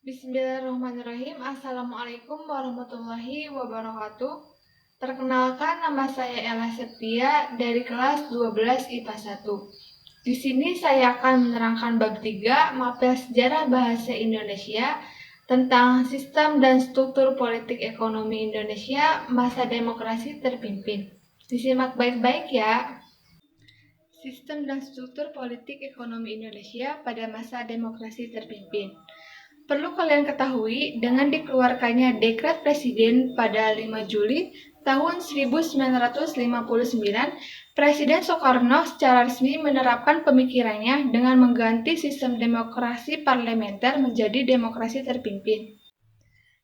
Bismillahirrahmanirrahim. Assalamualaikum warahmatullahi wabarakatuh. Perkenalkan, nama saya Ella Septia dari kelas 12 IPA 1. Di sini saya akan menerangkan bab 3 Mapel Sejarah Bahasa Indonesia tentang sistem dan struktur politik ekonomi Indonesia masa demokrasi terpimpin. Disimak baik-baik ya. Sistem dan struktur politik ekonomi Indonesia pada masa demokrasi terpimpin. Perlu kalian ketahui, dengan dikeluarkannya Dekret Presiden pada 5 Juli tahun 1959, Presiden Soekarno secara resmi menerapkan pemikirannya dengan mengganti sistem demokrasi parlementer menjadi demokrasi terpimpin.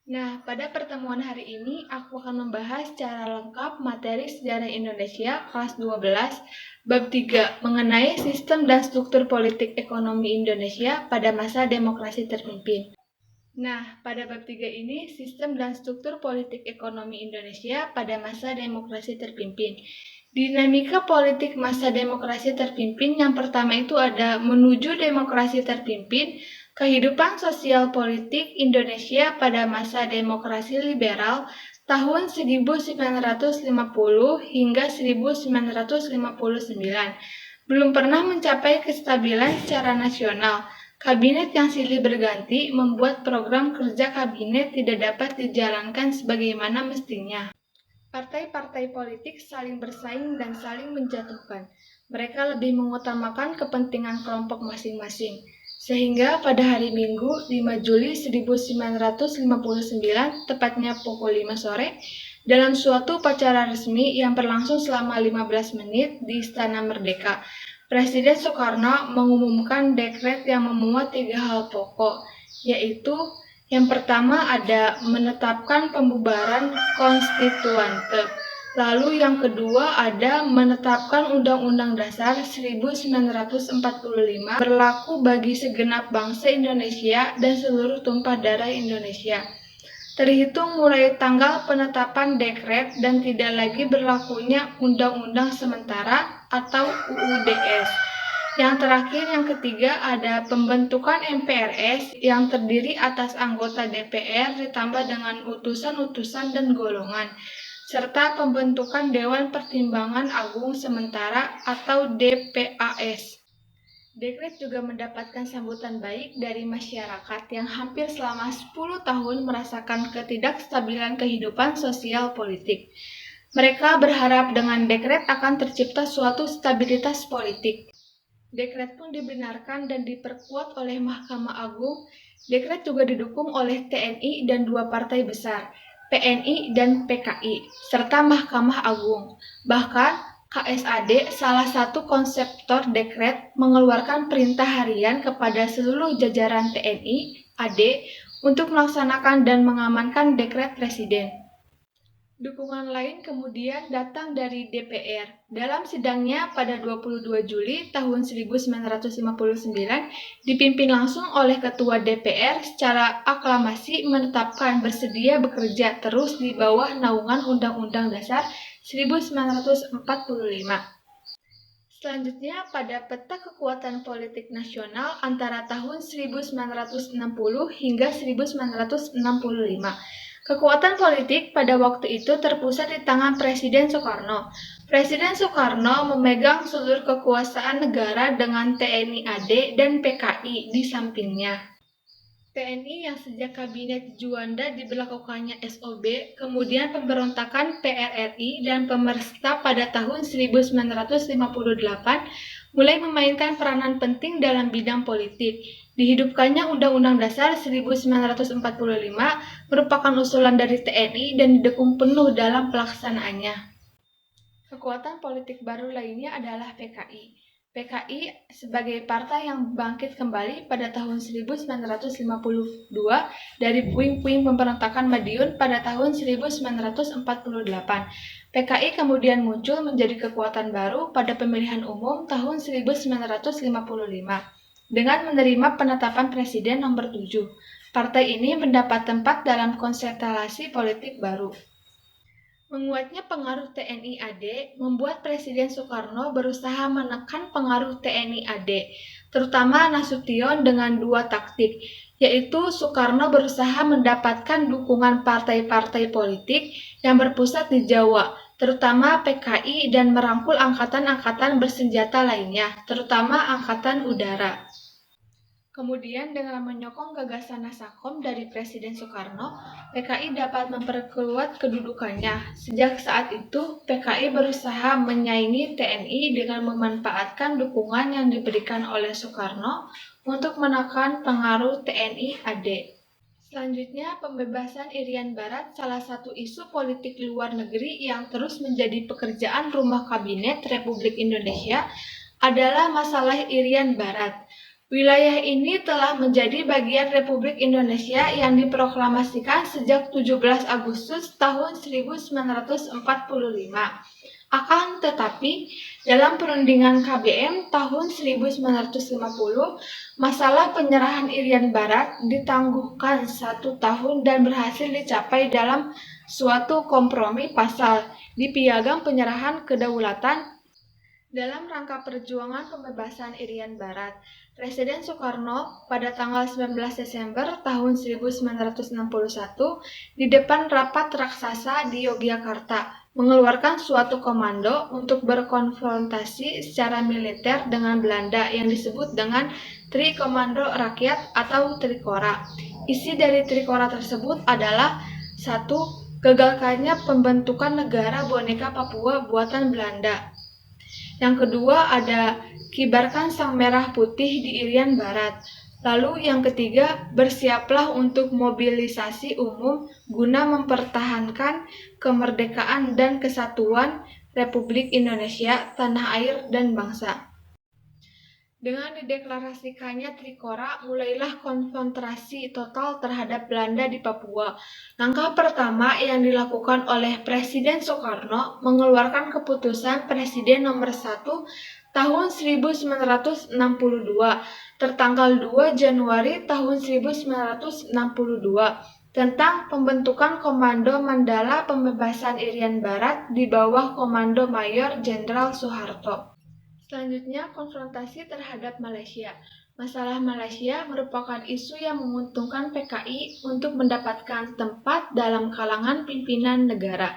Nah, pada pertemuan hari ini aku akan membahas secara lengkap materi sejarah Indonesia kelas 12 bab 3 mengenai sistem dan struktur politik ekonomi Indonesia pada masa demokrasi terpimpin. Nah, pada bab 3 ini, sistem dan struktur politik ekonomi Indonesia pada masa demokrasi terpimpin. Dinamika politik masa demokrasi terpimpin yang pertama itu ada menuju demokrasi terpimpin, kehidupan sosial politik Indonesia pada masa demokrasi liberal tahun 1950 hingga 1959. Belum pernah mencapai kestabilan secara nasional. Kabinet yang silih berganti membuat program kerja kabinet tidak dapat dijalankan sebagaimana mestinya. Partai-partai politik saling bersaing dan saling menjatuhkan. Mereka lebih mengutamakan kepentingan kelompok masing-masing. Sehingga pada hari Minggu 5 Juli 1959, tepatnya pukul 5 sore, dalam suatu upacara resmi yang berlangsung selama 15 menit di Istana Merdeka, Presiden Soekarno mengumumkan dekret yang memuat 3 hal pokok, yaitu yang pertama ada menetapkan pembubaran konstituante. Lalu yang kedua ada menetapkan Undang-Undang Dasar 1945 berlaku bagi segenap bangsa Indonesia dan seluruh tumpah darah Indonesia. Terhitung mulai tanggal penetapan dekret dan tidak lagi berlakunya Undang-Undang Sementara atau UUDS. Yang terakhir, yang ketiga, ada pembentukan MPRS yang terdiri atas anggota DPR ditambah dengan utusan-utusan dan golongan, serta pembentukan Dewan Pertimbangan Agung Sementara atau DPAS. Dekret juga mendapatkan sambutan baik dari masyarakat yang hampir selama 10 tahun merasakan ketidakstabilan kehidupan sosial politik. Mereka berharap dengan dekret akan tercipta suatu stabilitas politik. Dekret pun dibenarkan dan diperkuat oleh Mahkamah Agung. Dekret juga didukung oleh TNI dan 2 partai besar, PNI dan PKI, serta Mahkamah Agung. Bahkan, KSAD, salah satu konseptor dekret, mengeluarkan perintah harian kepada seluruh jajaran TNI, AD, untuk melaksanakan dan mengamankan dekret Presiden. Dukungan lain kemudian datang dari DPR. Dalam sidangnya pada 22 Juli tahun 1959, dipimpin langsung oleh Ketua DPR secara aklamasi menetapkan bersedia bekerja terus di bawah naungan Undang-Undang Dasar 1945. Selanjutnya, pada peta kekuatan politik nasional antara tahun 1960 hingga 1965. Kekuatan politik pada waktu itu terpusat di tangan Presiden Soekarno. Presiden Soekarno memegang seluruh kekuasaan negara dengan TNI AD dan PKI di sampingnya. TNI yang sejak Kabinet Juanda diberlakukannya SOB, kemudian pemberontakan PRRI dan pemerintah pada tahun 1958 mulai memainkan peranan penting dalam bidang politik. Dihidupkannya Undang-Undang Dasar 1945 merupakan usulan dari TNI dan didukung penuh dalam pelaksanaannya. Kekuatan politik baru lainnya adalah PKI. PKI sebagai partai yang bangkit kembali pada tahun 1952 dari puing-puing pemberontakan Madiun pada tahun 1948. PKI kemudian muncul menjadi kekuatan baru pada pemilihan umum tahun 1955 dengan menerima penetapan Presiden nomor 7. Partai ini mendapat tempat dalam konstelasi politik baru. Menguatnya pengaruh TNI AD membuat Presiden Soekarno berusaha menekan pengaruh TNI AD, terutama Nasution dengan 2 taktik. yaitu Soekarno berusaha mendapatkan dukungan partai-partai politik yang berpusat di Jawa, terutama PKI, dan merangkul angkatan-angkatan bersenjata lainnya, terutama Angkatan Udara. Kemudian dengan menyokong gagasan Nasakom dari Presiden Soekarno, PKI dapat memperkuat kedudukannya. Sejak saat itu, PKI berusaha menyaingi TNI dengan memanfaatkan dukungan yang diberikan oleh Soekarno untuk menekan pengaruh TNI AD. Selanjutnya, pembebasan Irian Barat, salah satu isu politik luar negeri yang terus menjadi pekerjaan rumah Kabinet Republik Indonesia, adalah masalah Irian Barat. Wilayah ini telah menjadi bagian Republik Indonesia yang diproklamasikan sejak 17 Agustus tahun 1945. Akan tetapi, dalam perundingan KBM tahun 1950, masalah penyerahan Irian Barat ditangguhkan 1 tahun dan berhasil dicapai dalam suatu kompromi pasal di Piagam Penyerahan Kedaulatan. Dalam rangka perjuangan pembebasan Irian Barat, Presiden Soekarno pada tanggal 19 Desember tahun 1961 di depan rapat raksasa di Yogyakarta mengeluarkan suatu komando untuk berkonfrontasi secara militer dengan Belanda yang disebut dengan Tri Komando Rakyat atau Trikora. Isi dari Trikora tersebut adalah 1. Gagalkannya pembentukan negara boneka Papua buatan Belanda. Yang kedua ada kibarkan sang merah putih di Irian Barat. Lalu yang ketiga, bersiaplah untuk mobilisasi umum guna mempertahankan kemerdekaan dan kesatuan Republik Indonesia, tanah air dan bangsa. Dengan dideklarasikannya Trikora, mulailah konfrontasi total terhadap Belanda di Papua. Langkah pertama yang dilakukan oleh Presiden Soekarno mengeluarkan keputusan Presiden nomor 1 tahun 1962 tertanggal 2 Januari tahun 1962 tentang pembentukan Komando Mandala Pembebasan Irian Barat di bawah Komando Mayor Jenderal Soeharto. Selanjutnya, konfrontasi terhadap Malaysia. Masalah Malaysia merupakan isu yang menguntungkan PKI untuk mendapatkan tempat dalam kalangan pimpinan negara.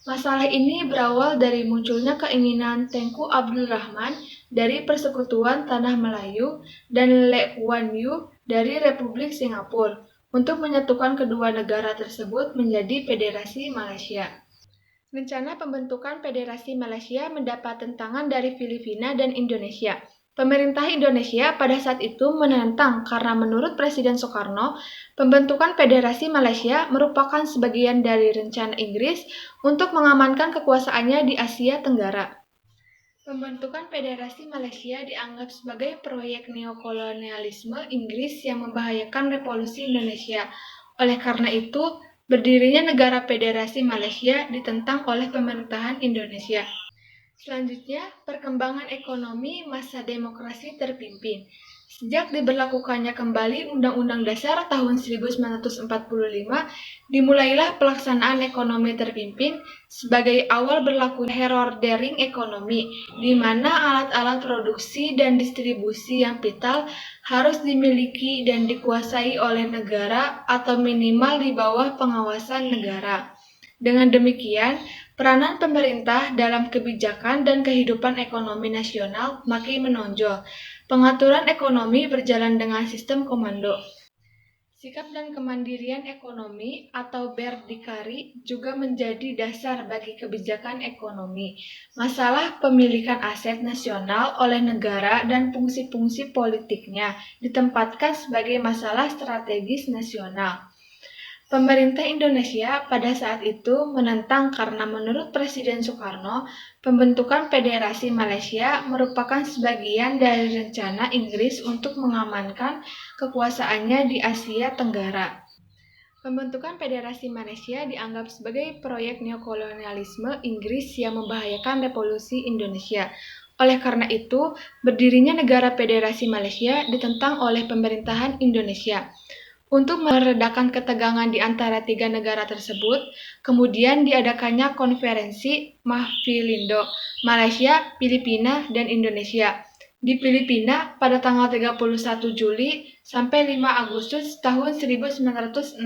Masalah ini berawal dari munculnya keinginan Tengku Abdul Rahman dari Persekutuan Tanah Melayu dan Lee Kuan Yew dari Republik Singapura untuk menyatukan kedua negara tersebut menjadi Federasi Malaysia. Rencana pembentukan Federasi Malaysia mendapat tentangan dari Filipina dan Indonesia. Pemerintah Indonesia pada saat itu menentang karena menurut Presiden Soekarno, pembentukan Federasi Malaysia merupakan sebagian dari rencana Inggris untuk mengamankan kekuasaannya di Asia Tenggara. Pembentukan Federasi Malaysia dianggap sebagai proyek neokolonialisme Inggris yang membahayakan revolusi Indonesia. Oleh karena itu, berdirinya negara Federasi Malaysia ditentang oleh pemerintahan Indonesia. Selanjutnya, perkembangan ekonomi masa demokrasi terpimpin. Sejak diberlakukannya kembali Undang-Undang Dasar tahun 1945, dimulailah pelaksanaan ekonomi terpimpin sebagai awal berlaku herordering ekonomi, di mana alat-alat produksi dan distribusi yang vital harus dimiliki dan dikuasai oleh negara atau minimal di bawah pengawasan negara. Dengan demikian, peranan pemerintah dalam kebijakan dan kehidupan ekonomi nasional makin menonjol. Pengaturan ekonomi berjalan dengan sistem komando. Sikap dan kemandirian ekonomi atau berdikari juga menjadi dasar bagi kebijakan ekonomi. Masalah pemilikan aset nasional oleh negara dan fungsi-fungsi politiknya ditempatkan sebagai masalah strategis nasional. Pemerintah Indonesia pada saat itu menentang karena menurut Presiden Soekarno, pembentukan Federasi Malaysia merupakan sebagian dari rencana Inggris untuk mengamankan kekuasaannya di Asia Tenggara. Pembentukan Federasi Malaysia dianggap sebagai proyek neokolonialisme Inggris yang membahayakan revolusi Indonesia. Oleh karena itu, berdirinya negara Federasi Malaysia ditentang oleh pemerintahan Indonesia. Untuk meredakan ketegangan di antara tiga negara tersebut, kemudian diadakannya konferensi Mahfilindo, Malaysia, Filipina, dan Indonesia. di Filipina pada tanggal 31 Juli sampai 5 Agustus tahun 1963.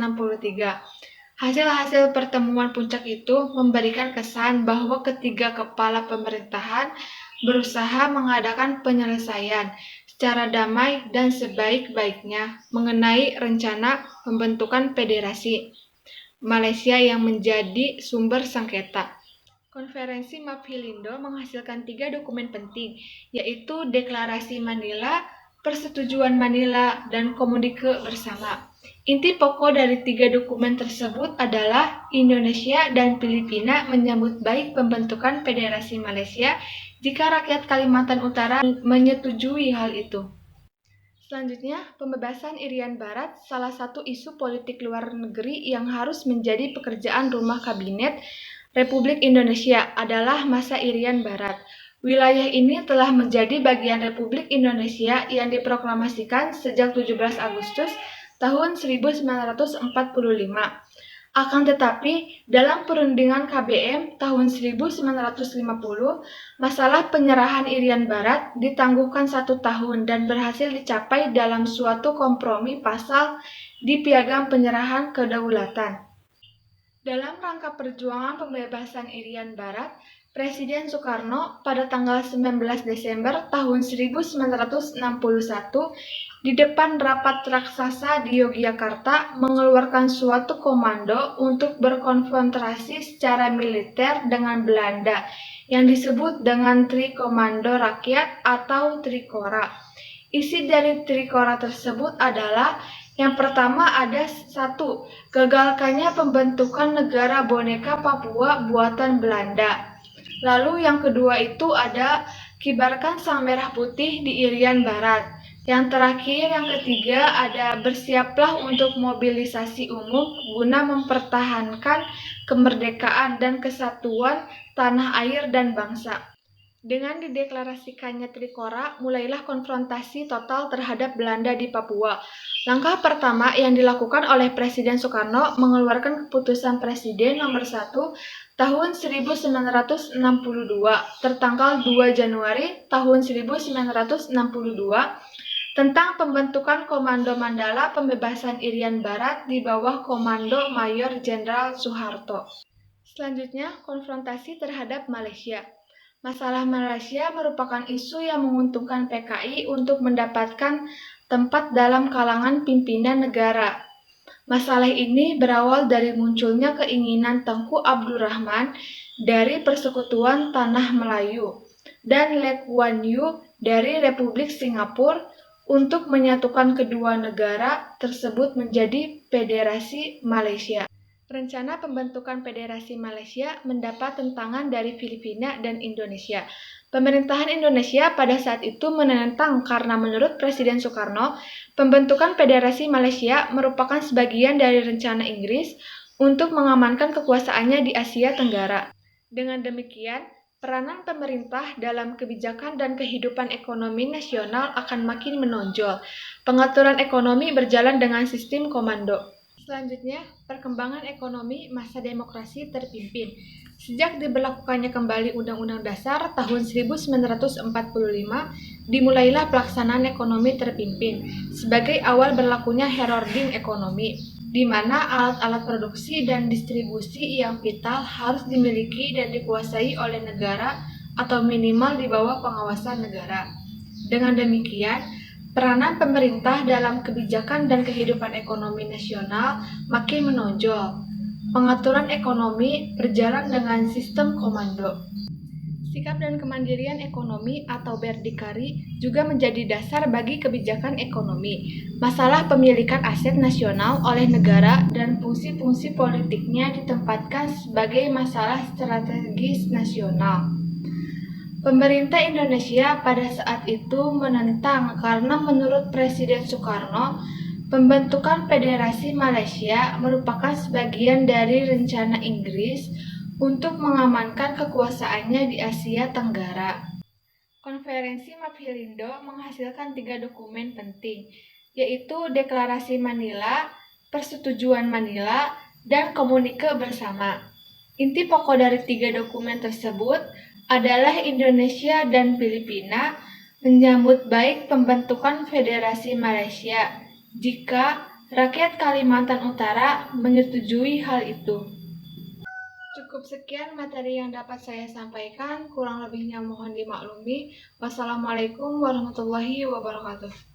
Hasil-hasil pertemuan puncak itu memberikan kesan bahwa ketiga kepala pemerintahan berusaha mengadakan penyelesaian secara damai dan sebaik-baiknya mengenai rencana pembentukan federasi Malaysia yang menjadi sumber sengketa. Konferensi Maphilindo menghasilkan 3 dokumen penting, yaitu Deklarasi Manila, Persetujuan Manila, dan Komunike Bersama. Inti pokok dari 3 dokumen tersebut adalah Indonesia dan Filipina menyambut baik pembentukan Federasi Malaysia jika rakyat Kalimantan Utara menyetujui hal itu. Selanjutnya, pembebasan Irian Barat, salah satu isu politik luar negeri yang harus menjadi pekerjaan rumah kabinet Republik Indonesia adalah masa Irian Barat. Wilayah ini telah menjadi bagian Republik Indonesia yang diproklamasikan sejak 17 Agustus tahun 1945. Akan tetapi, dalam perundingan KBM tahun 1950, masalah penyerahan Irian Barat ditangguhkan 1 tahun dan berhasil dicapai dalam suatu kompromi pasal di Piagam Penyerahan Kedaulatan. Dalam rangka perjuangan pembebasan Irian Barat, Presiden Soekarno pada tanggal 19 Desember tahun 1961 di depan rapat raksasa di Yogyakarta mengeluarkan suatu komando untuk berkonfrontasi secara militer dengan Belanda yang disebut dengan Trikomando Rakyat atau Trikora. Isi dari Trikora tersebut adalah yang pertama ada 1. Gagalkannya pembentukan negara boneka Papua buatan Belanda. Lalu yang kedua itu ada kibarkan sang merah putih di Irian Barat. Yang terakhir, yang ketiga ada bersiaplah untuk mobilisasi umum guna mempertahankan kemerdekaan dan kesatuan tanah air dan bangsa. Dengan dideklarasikannya Trikora, mulailah konfrontasi total terhadap Belanda di Papua. Langkah pertama yang dilakukan oleh Presiden Soekarno mengeluarkan keputusan Presiden nomor 1 tahun 1962 tertanggal 2 Januari tahun 1962 tentang pembentukan Komando Mandala Pembebasan Irian Barat di bawah Komando Mayor Jenderal Soeharto. Selanjutnya, konfrontasi terhadap Malaysia. Masalah Malaysia merupakan isu yang menguntungkan PKI untuk mendapatkan tempat dalam kalangan pimpinan negara. Masalah ini berawal dari munculnya keinginan Tengku Abdul Rahman dari Persekutuan Tanah Melayu dan Lee Kuan Yew dari Republik Singapura untuk menyatukan kedua negara tersebut menjadi Federasi Malaysia. Rencana pembentukan Federasi Malaysia mendapat tentangan dari Filipina dan Indonesia. Pemerintahan Indonesia pada saat itu menentang karena menurut Presiden Soekarno, pembentukan Federasi Malaysia merupakan sebagian dari rencana Inggris untuk mengamankan kekuasaannya di Asia Tenggara. Dengan demikian, peranan pemerintah dalam kebijakan dan kehidupan ekonomi nasional akan makin menonjol. Pengaturan ekonomi berjalan dengan sistem komando. Selanjutnya, perkembangan ekonomi masa demokrasi terpimpin. Sejak diberlakukannya kembali Undang-Undang Dasar tahun 1945, dimulailah pelaksanaan ekonomi terpimpin sebagai awal berlakunya heralding ekonomi, di mana alat-alat produksi dan distribusi yang vital harus dimiliki dan dikuasai oleh negara atau minimal di bawah pengawasan negara. Dengan demikian, peranan pemerintah dalam kebijakan dan kehidupan ekonomi nasional makin menonjol. Pengaturan ekonomi berjalan dengan sistem komando. Sikap dan kemandirian ekonomi atau berdikari juga menjadi dasar bagi kebijakan ekonomi. Masalah pemilikan aset nasional oleh negara dan fungsi-fungsi politiknya ditempatkan sebagai masalah strategis nasional. Pemerintah Indonesia pada saat itu menentang karena menurut Presiden Soekarno, pembentukan Federasi Malaysia merupakan sebagian dari rencana Inggris untuk mengamankan kekuasaannya di Asia Tenggara. Konferensi Maphilindo menghasilkan 3 dokumen penting, yaitu Deklarasi Manila, Persetujuan Manila, dan Komunike Bersama. Inti pokok dari 3 dokumen tersebut adalah Indonesia dan Filipina menyambut baik pembentukan Federasi Malaysia jika rakyat Kalimantan Utara menyetujui hal itu. Cukup sekian materi yang dapat saya sampaikan, kurang lebihnya mohon dimaklumi. Wassalamualaikum warahmatullahi wabarakatuh.